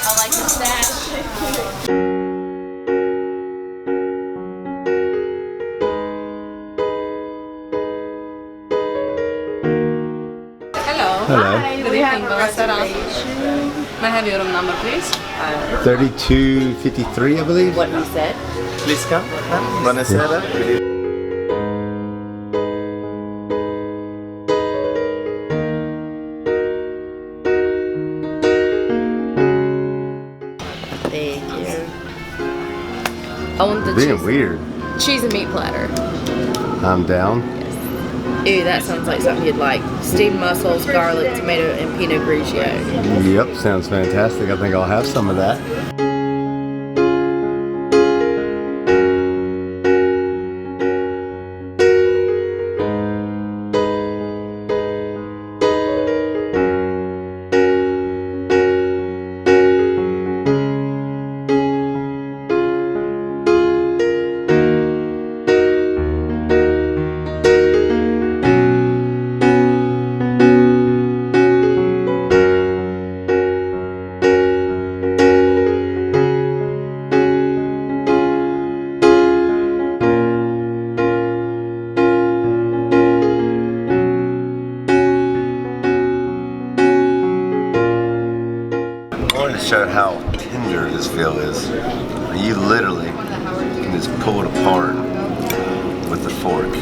I like the stash. Hello. Hi, Good evening, Buonasera. May I have your room number, please? 3253, I believe. What you said? Please come. Buonasera. Thank you. I want the Being weird. cheese and meat platter. I'm down. Ew, that sounds like something you'd like. Steamed mussels, garlic, tomato, and Pinot Grigio. Yep, sounds fantastic. I think I'll have some of that. I wanted to show how tender this veal is. You literally can just pull it apart with a fork.